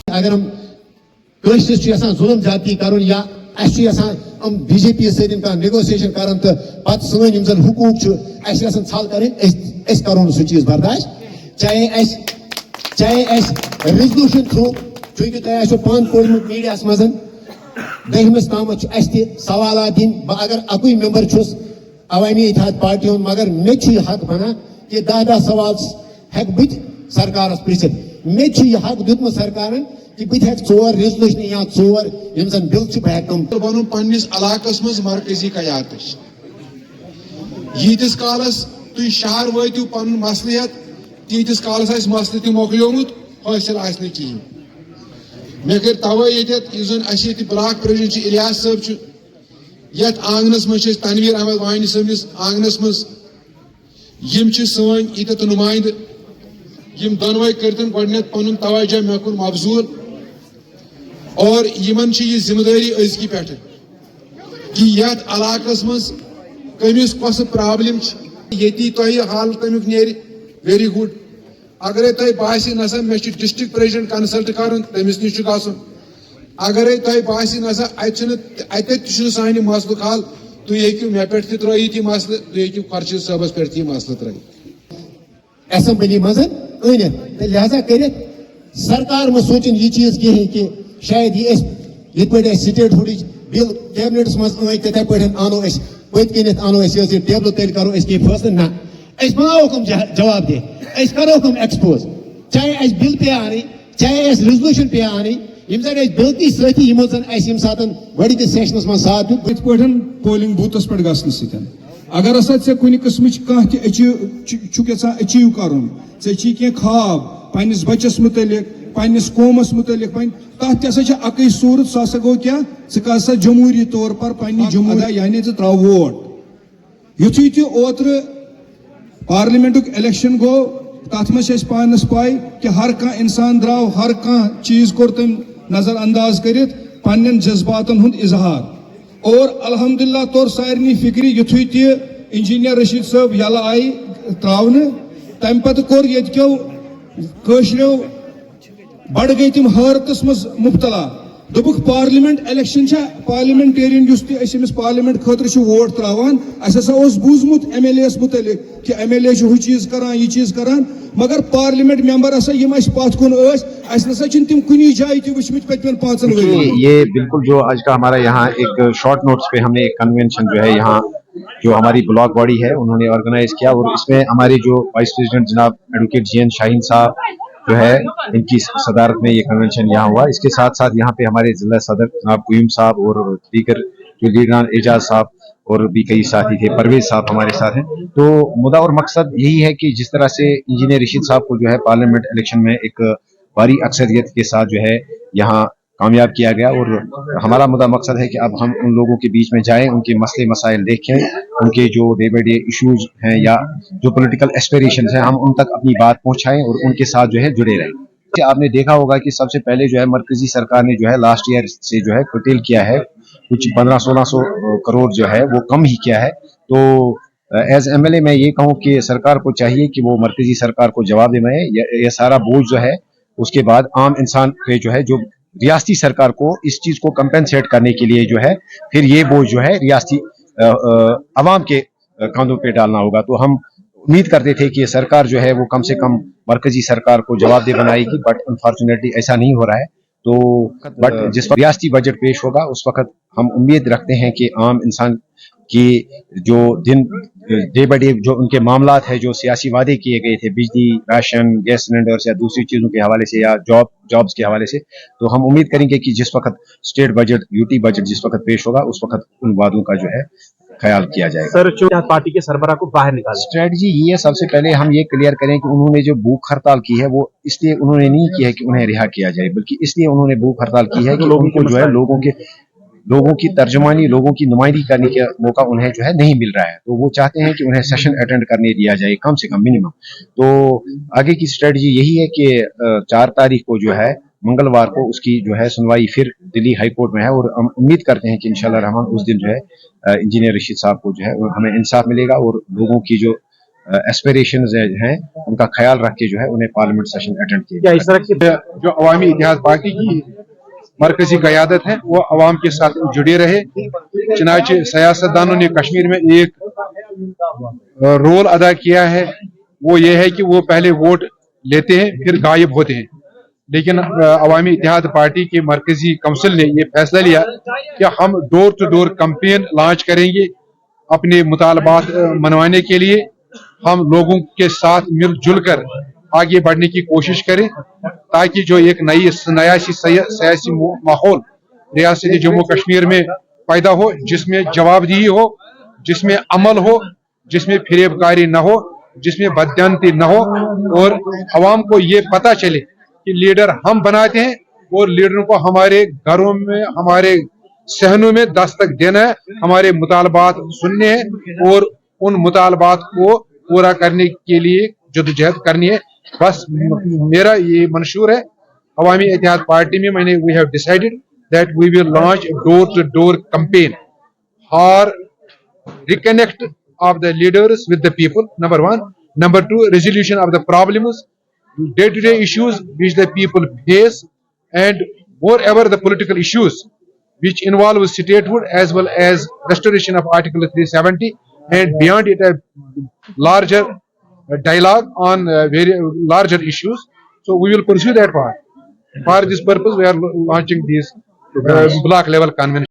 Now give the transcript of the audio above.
अगर हम जुल्म जाती कर या बीजेपी सत्य नेगोशिएशन कर पे सन हुकूक छल कर करो सह चीज बर्दाश्त चाहे रेजोल्यूशन थ्रू चूंकि तुम पान पोर्मुत मीडिया मज दहमस ताम सवाल दिन बह अगर अकुई मेंबर छुस अवामी इत्तेहाद पार्टी हूं मगर मे हक बना कि 10 सवाल हेक बत सरकार पृछित मे हक दुत सरकार कि बत हेक 4 रेजोल्यूशन या 4 यम जन बिल बह बन पन्निस इलाकस मज मरकजी कयात यीतिस कालस तुम शहर वतु पन मसल तीतिस कालस मसल तह मोकलियोमुत हासिल कहें मे कर तवे ये ब्लाक प्रेसिडेंट इलियास साहब ये आंगनस मज तनवीर अहमद वानी सबस आंगनस मज सन इत नुमाइंद दोनवे करतन गडनेथ पन तवज्जो मे कुन मबजूल और यमन यह जिम्मेदारी अजकी पे कि यथ इलाकस मज कमिस कस प्रॉब्लम ये हाल तमिक नेर वेरी गुड अगर तुम बासी नसा मे डिस्ट्रिक्ट प्रेसिडेंट कंसल्ट कर तमिस नश गन अगर तुम बासी नसा अत सान मसल हल तुम हेकू मे पे त्रित मसल तुम हेकू खर्शीद साहबस पे मसल त्रित असेंबली मज लिहाजा कर सरकार मह सोचन यह चीज कहें कि शायद ये पे स्टेट हुड बिल कैबिनेटस मज तथे पे आनो पत कन आनो टेबल तेल करो कह फैसले ना बनाओ जवाब दे करो एक्सपोज चाहे बिल पे आनी चाहे रेजोल्यूशन पे आनी बिल्कुल सती सात गो सेशनस मज साथ दित पोलिंग बूथस पे गसन सत अगर हसा कुन किस्म कह अचीव कर ख्वाब पन्निस बच्चस मुतलिक पन्निस कौमस मुतलिक तथ अकई सूरत सह गो क्या सा जमहूरी तौर पर पन्नी जमहूरिया यानी त्रा वोट युथु तह ओत्र पार्लियामेंट इलेक्शन गो तथ मज पानस पाई कि हर कह इंसान द्राव हर कह चीज कोर तम नजर अंदाज कर पन्न जज्बातन हुंद इजहार और अल्हम्दुलिल्लाह तौर सारनी फिक्री युथु तह इंजीनियर रशीद साहब यल आई त्रावन तम पे कोर यो कशरो बड़ गई तम हारतस मज मुब्तला दोपुक parliament election parliamentarian Amish parliament खतर वोट त्रावान बूजमुत MLA मुतलिक कि MLA हु चीज करान यह चीज करान मगर पार्लियामेंट मेंबर पथ कुन नसा तम कुन जाए वुचमित पतन 5 वन ये बिल्कुल जो आज का हमारा यहाँ एक शॉर्ट नोट्स पे हमने एक कन्वेंशन जो है यहाँ जो हमारी ब्लॉक बॉडी है उन्होंने ऑर्गेनाइज किया और इसमें हमारे जो वाइस प्रेसिडेंट जनाब एडवोकेट GN शाहीन साहब जो है इनकी सदारत में ये कन्वेंशन यहाँ हुआ। इसके साथ साथ यहाँ पे हमारे जिला सदर जनाब कुयूम साहब और दीगर जो लीडरान एजाज साहब और भी कई साथी थे, परवेज साहब हमारे साथ हैं। तो मुद्दा और मकसद यही है कि जिस तरह से इंजीनियर रशीद साहब को जो है पार्लियामेंट इलेक्शन में एक भारी अक्सरियत के साथ जो है यहाँ कामयाब किया गया और हमारा मुद्दा मकसद है कि अब हम उन लोगों के बीच में जाएं, उनके मसले मसाइल देखें, उनके जो डे बाई डे इश्यूज हैं या जो पॉलिटिकल एस्पिरेशंस हैं हम उन तक अपनी बात पहुंचाएं और उनके साथ जो है जुड़े रहें। आपने देखा होगा कि सबसे पहले जो है मरकजी सरकार ने जो है लास्ट ईयर से जो है कर्टेल किया है, कुछ 1500-1600 करोड़ जो है वो कम ही किया है। तो एज MLA मैं ये कहूँ कि सरकार को चाहिए कि वो मरकजी सरकार को जवाब दिलाए, यह सारा बोझ जो है उसके बाद आम इंसान पे जो है जो रियासती सरकार को इस चीज को कंपेंसेट करने के लिए जो है फिर ये बोझ जो है रियासती अवाम के कंधों पे डालना होगा। तो हम उम्मीद करते थे कि सरकार जो है वो कम से कम मरकजी सरकार को जवाबदेह बनाएगी, बट अनफॉर्चुनेटली ऐसा नहीं हो रहा है। तो बट जिस वक्त रियासती बजट पेश होगा उस वक्त हम उम्मीद रखते हैं कि आम इंसान की जो डे बाई डे जो उनके मामलात है, जो सियासी वादे किए गए थे बिजली, राशन, गैस सिलेंडर्स या दूसरी चीज़ों के हवाले से या जॉब्स के हवाले से, तो हम उम्मीद करेंगे कि जिस वक्त स्टेट बजट, यूटी बजट जिस वक्त पेश होगा उस वक्त उन वादों का जो है ख्याल किया जाएगा। सर, पार्टी के सरबराह को बाहर निकाला स्ट्रेटजी ये है, सबसे पहले हम ये क्लियर करें कि उन्होंने जो भूख हड़ताल की है वो इसलिए उन्होंने नहीं की है कि उन्हें रिहा किया जाए, बल्कि इसलिए उन्होंने भूख हड़ताल की है कि उनको जो है लोगों की तर्जुमानी, लोगों की नुमाइंदगी करने का मौका उन्हें जो है नहीं मिल रहा है, तो वो चाहते हैं कि उन्हें सेशन अटेंड करने दिया जाए कम से कम मिनिमम। तो आगे की स्ट्रेटजी यही है कि 4 तारीख को जो है मंगलवार को उसकी जो है सुनवाई फिर दिल्ली हाई कोर्ट में है, और हम उम्मीद करते हैं कि इंशाल्लाह रहमान उस दिन जो है इंजीनियर रशीद साहब को जो है हमें इंसाफ मिलेगा और लोगों की जो एस्पिरेशंस हैं उनका ख्याल रख के जो है उन्हें पार्लियामेंट सेशन अटेंड किया। इस तरह की जो अवामी इत्तेहाद पार्टी की मरकजी क़यादत है वो अवाम के साथ जुड़े रहे। चुनांचे सियासतदानों ने कश्मीर में एक रोल अदा किया है, वो ये है कि वो पहले वोट लेते हैं फिर गायब होते हैं, लेकिन अवामी इत्तेहाद पार्टी के मरकजी काउंसिल ने ये फैसला लिया कि हम door to door campaign launch करेंगे अपने मुतालबात मनवाने के लिए। हम लोगों के साथ मिलजुल कर आगे बढ़ने की कोशिश करें ताकि जो एक नया सियासी माहौल रियासत जम्मू कश्मीर में पैदा हो, जिसमें जवाबदेही हो, जिसमें अमल हो, जिसमें फिरेबकारी न हो, जिसमें बदयांती न हो, और अवाम को ये पता चले कि लीडर हम बनाते हैं और लीडरों को हमारे घरों में, हमारे सहनों में दस्तक देना है, हमारे मुतालबात सुनने हैं और उन मुतालबात को पूरा करने के लिए जदोजहद करनी है। बस मेरा ये मंशूर है अवामी इत्तेहाद पार्टी में, मैंने we have decided that we will launch door to door campaign for reconnect of the leaders with the people, number 1. Number 2, resolution of the problems, day-to-day issues which the people face, and moreover the political issues which involve statehood as well as restoration of Article 370, and beyond it a larger dialogue on very larger issues. So we will pursue that part. For this purpose, we are launching these block level convention.